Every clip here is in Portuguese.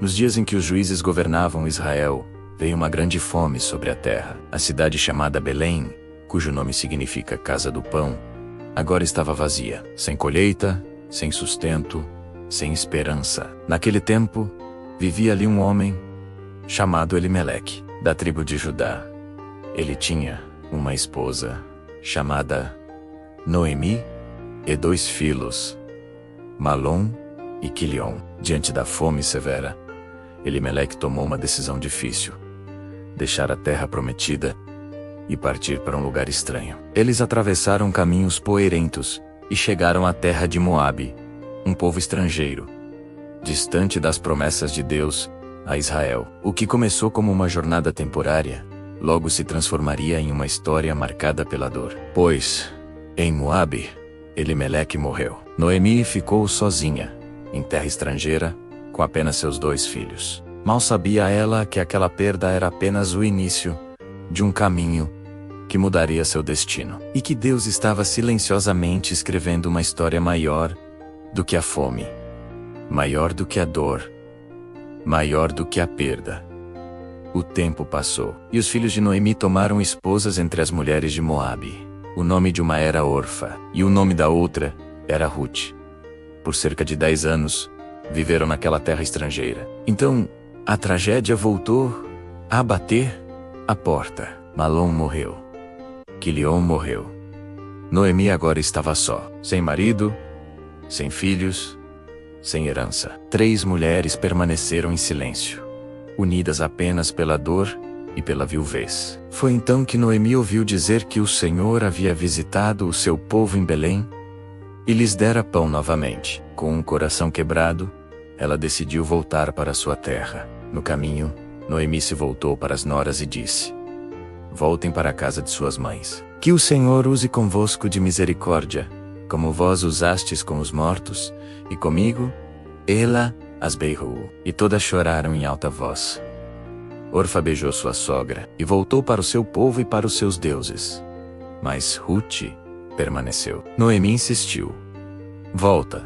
Nos dias em que os juízes governavam Israel, veio uma grande fome sobre a terra. A cidade chamada Belém, cujo nome significa Casa do Pão, agora estava vazia, sem colheita, sem sustento, sem esperança. Naquele tempo, vivia ali um homem chamado Elimeleque, da tribo de Judá. Ele tinha uma esposa chamada Noemi e 2 filhos, Malom e Quilion. Diante da fome severa, Elimeleque tomou uma decisão difícil: deixar a terra prometida e partir para um lugar estranho. Eles atravessaram caminhos poeirentos e chegaram à terra de Moabe, um povo estrangeiro, distante das promessas de Deus a Israel. O que começou como uma jornada temporária, logo se transformaria em uma história marcada pela dor. Pois, em Moabe, Elimeleque morreu. Noemi ficou sozinha, em terra estrangeira, com apenas seus 2 filhos. Mal sabia ela que aquela perda era apenas o início de um caminho que mudaria seu destino, e que Deus estava silenciosamente escrevendo uma história maior do que a fome, maior do que a dor, maior do que a perda. O tempo passou, e os filhos de Noemi tomaram esposas entre as mulheres de Moabe. O nome de uma era Orfa, e o nome da outra era Ruth. Por cerca de 10 anos, viveram naquela terra estrangeira. Então, a tragédia voltou a bater a porta. Malom morreu. Quilion morreu. Noemi agora estava só, sem marido, sem filhos, sem herança. 3 mulheres permaneceram em silêncio, unidas apenas pela dor e pela viuvez. Foi então que Noemi ouviu dizer que o Senhor havia visitado o seu povo em Belém e lhes dera pão novamente. Com um coração quebrado, ela decidiu voltar para sua terra. No caminho, Noemi se voltou para as noras e disse: voltem para a casa de suas mães. Que o Senhor use convosco de misericórdia, como vós usastes com os mortos, e comigo. Ela as berrou, e todas choraram em alta voz. Orfa beijou sua sogra, e voltou para o seu povo e para os seus deuses. Mas Ruth permaneceu. Noemi insistiu: volta,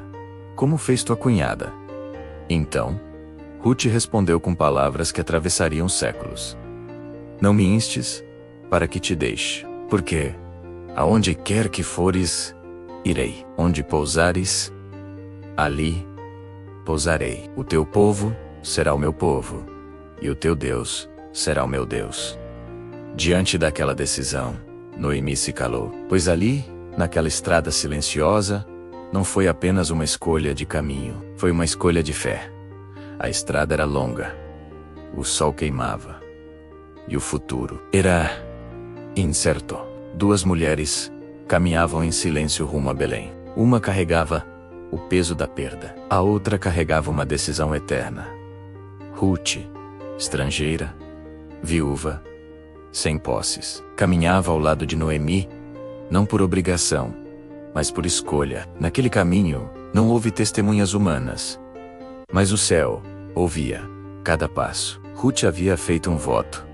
como fez tua cunhada. Então, Ruth respondeu com palavras que atravessariam séculos: não me instes, para que te deixe, porque, aonde quer que fores, irei. Onde pousares, ali pousarei. O teu povo será o meu povo, e o teu Deus será o meu Deus. Diante daquela decisão, Noemi se calou, pois ali, naquela estrada silenciosa, não foi apenas uma escolha de caminho, foi uma escolha de fé. A estrada era longa, o sol queimava, e o futuro era incerto. 2 mulheres caminhavam em silêncio rumo a Belém. Uma carregava o peso da perda, a outra carregava uma decisão eterna. Ruth, estrangeira, viúva, sem posses, caminhava ao lado de Noemi, não por obrigação, mas por escolha. Naquele caminho, não houve testemunhas humanas, mas o céu ouvia cada passo. Ruth havia feito um voto,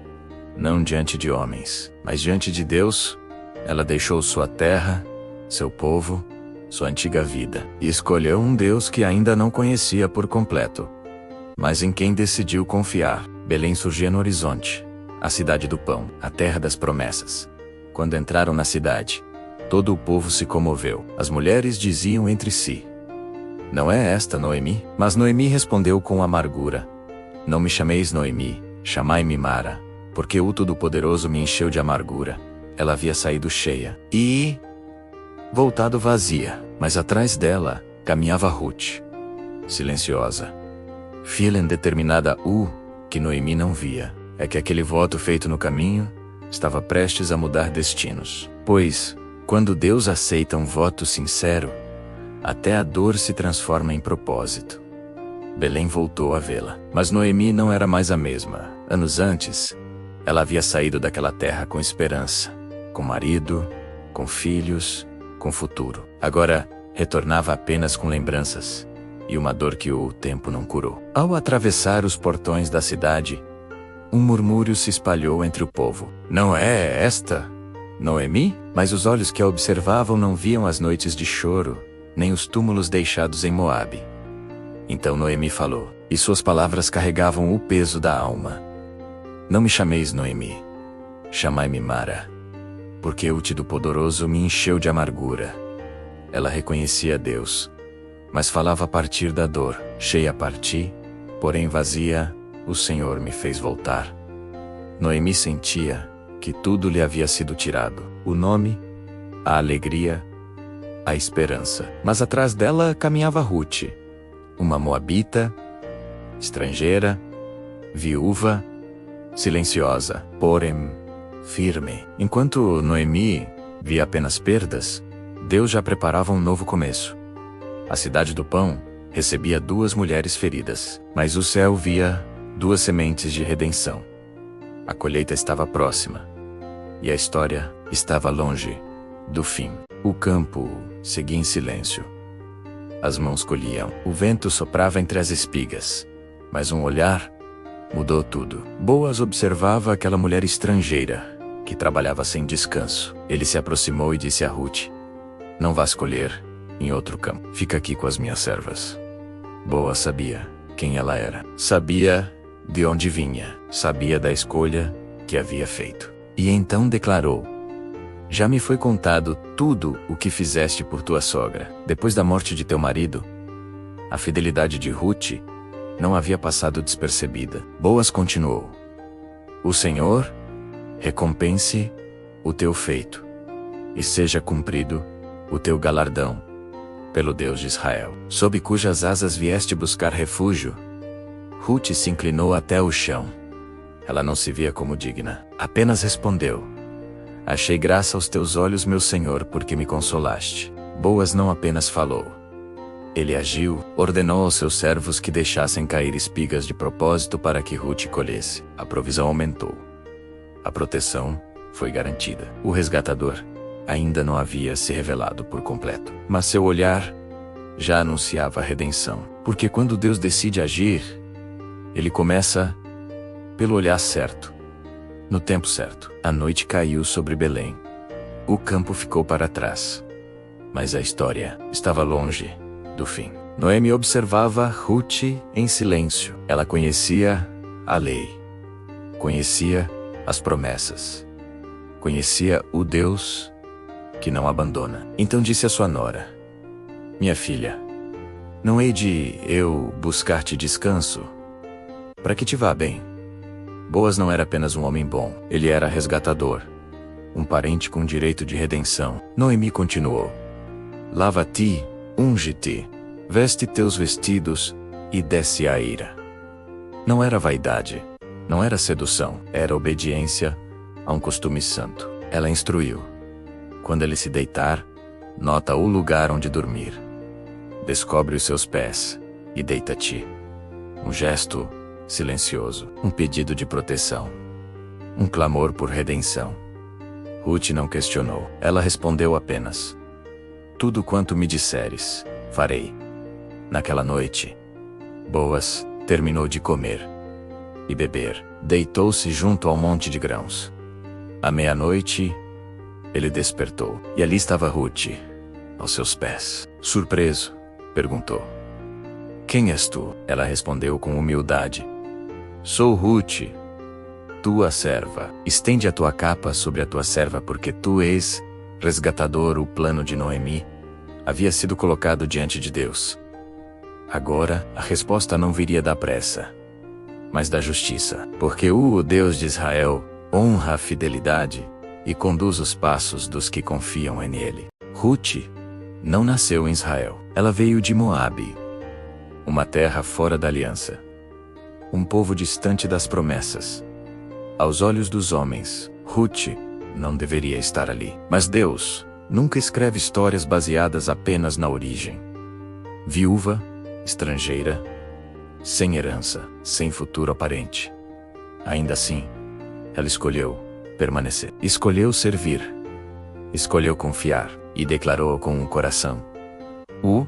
não diante de homens, mas diante de Deus. Ela deixou sua terra, seu povo, sua antiga vida, e escolheu um Deus que ainda não conhecia por completo, mas em quem decidiu confiar. Belém surgia no horizonte, a cidade do pão, a terra das promessas. Quando entraram na cidade, todo o povo se comoveu. As mulheres diziam entre si: não é esta Noemi? Mas Noemi respondeu com amargura: não me chameis Noemi, chamai-me Mara, porque o Todo-Poderoso me encheu de amargura. Ela havia saído cheia e voltado vazia, mas atrás dela caminhava Ruth, silenciosa, fiel e determinada. Que Noemi não via é que aquele voto feito no caminho estava prestes a mudar destinos. Pois, quando Deus aceita um voto sincero, até a dor se transforma em propósito. Belém voltou a vê-la, mas Noemi não era mais a mesma. Anos antes, ela havia saído daquela terra com esperança, com marido, com filhos, com futuro. Agora, retornava apenas com lembranças e uma dor que o tempo não curou. Ao atravessar os portões da cidade, um murmúrio se espalhou entre o povo: não é esta Noemi? Mas os olhos que a observavam não viam as noites de choro, nem os túmulos deixados em Moabe. Então Noemi falou: e suas palavras carregavam o peso da alma. Não me chameis Noemi, chamai-me Mara, porque o Todo-Poderoso me encheu de amargura. Ela reconhecia Deus, mas falava a partir da dor. Cheia parti, porém vazia, o Senhor me fez voltar. Noemi sentia que tudo lhe havia sido tirado: o nome, a alegria, a esperança. Mas atrás dela caminhava Ruth, uma moabita, estrangeira, viúva, silenciosa, porém firme. Enquanto Noemi via apenas perdas, Deus já preparava um novo começo. A cidade do pão recebia 2 mulheres feridas, mas o céu via 2 sementes de redenção. A colheita estava próxima, e a história estava longe do fim. O campo seguia em silêncio. As mãos colhiam, o vento soprava entre as espigas, mas um olhar mudou tudo. Boaz observava aquela mulher estrangeira, que trabalhava sem descanso. Ele se aproximou e disse a Ruth: não vás colher em outro campo. Fica aqui com as minhas servas. Boaz sabia quem ela era. Sabia de onde vinha. Sabia da escolha que havia feito. E então declarou: já me foi contado tudo o que fizeste por tua sogra. Depois da morte de teu marido, a fidelidade de Ruth não havia passado despercebida. Boaz continuou: o Senhor recompense o teu feito, e seja cumprido o teu galardão, pelo Deus de Israel, sob cujas asas vieste buscar refúgio. Ruth se inclinou até o chão. Ela não se via como digna. Apenas respondeu: achei graça aos teus olhos, meu Senhor, porque me consolaste. Boaz não apenas falou. Ele agiu, ordenou aos seus servos que deixassem cair espigas de propósito para que Ruth colhesse. A provisão aumentou. A proteção foi garantida. O resgatador ainda não havia se revelado por completo, mas seu olhar já anunciava a redenção. Porque quando Deus decide agir, Ele começa pelo olhar certo, no tempo certo. A noite caiu sobre Belém. O campo ficou para trás, mas a história estava longe do fim. Noemi observava Ruth em silêncio. Ela conhecia a lei, conhecia as promessas, conhecia o Deus que não abandona. Então disse a sua nora: minha filha, não hei de eu buscar-te descanso, para que te vá bem? Boaz não era apenas um homem bom, ele era resgatador, um parente com direito de redenção. Noemi continuou: lava-te, unge-te, veste teus vestidos e desce à ira. Não era vaidade, não era sedução, era obediência a um costume santo. Ela instruiu: quando ele se deitar, nota o lugar onde dormir. Descobre os seus pés e deita-te. Um gesto silencioso, um pedido de proteção, um clamor por redenção. Ruth não questionou. Ela respondeu apenas: tudo quanto me disseres, farei. Naquela noite, Boaz terminou de comer e beber. Deitou-se junto ao monte de grãos. À meia-noite, ele despertou, e ali estava Ruth, aos seus pés. Surpreso, perguntou: quem és tu? Ela respondeu com humildade: sou Ruth, tua serva. Estende a tua capa sobre a tua serva, porque tu és resgatador. O plano de Noemi havia sido colocado diante de Deus. Agora, a resposta não viria da pressa, mas da justiça, porque o Deus de Israel honra a fidelidade e conduz os passos dos que confiam nele. Ruth não nasceu em Israel. Ela veio de Moabe, uma terra fora da aliança, um povo distante das promessas. Aos olhos dos homens, Ruth não deveria estar ali. Mas Deus nunca escreve histórias baseadas apenas na origem. Viúva, estrangeira, sem herança, sem futuro aparente. Ainda assim, ela escolheu permanecer. Escolheu servir. Escolheu confiar. E declarou com o coração: o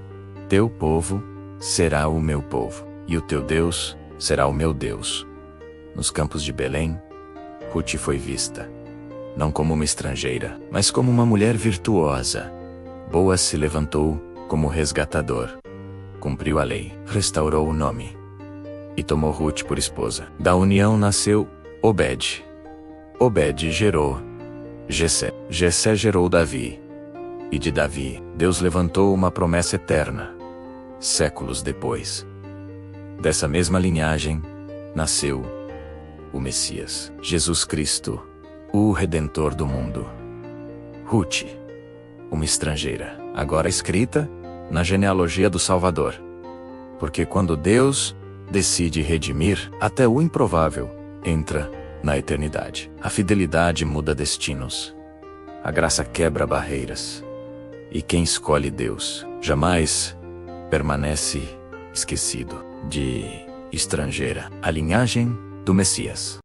teu povo será o meu povo, e o teu Deus será o meu Deus. Nos campos de Belém, Ruth foi vista, não como uma estrangeira, mas como uma mulher virtuosa. Boaz se levantou como resgatador, cumpriu a lei, restaurou o nome e tomou Rute por esposa. Da união nasceu Obed. Obed gerou Jessé. Jessé gerou Davi. E de Davi, Deus levantou uma promessa eterna, séculos depois. Dessa mesma linhagem, nasceu o Messias, Jesus Cristo, o Redentor do mundo. Rute, uma estrangeira, agora escrita na genealogia do Salvador. Porque quando Deus decide redimir, até o improvável entra na eternidade. A fidelidade muda destinos. A graça quebra barreiras. E quem escolhe Deus jamais permanece esquecido. De estrangeira, a linhagem do Messias.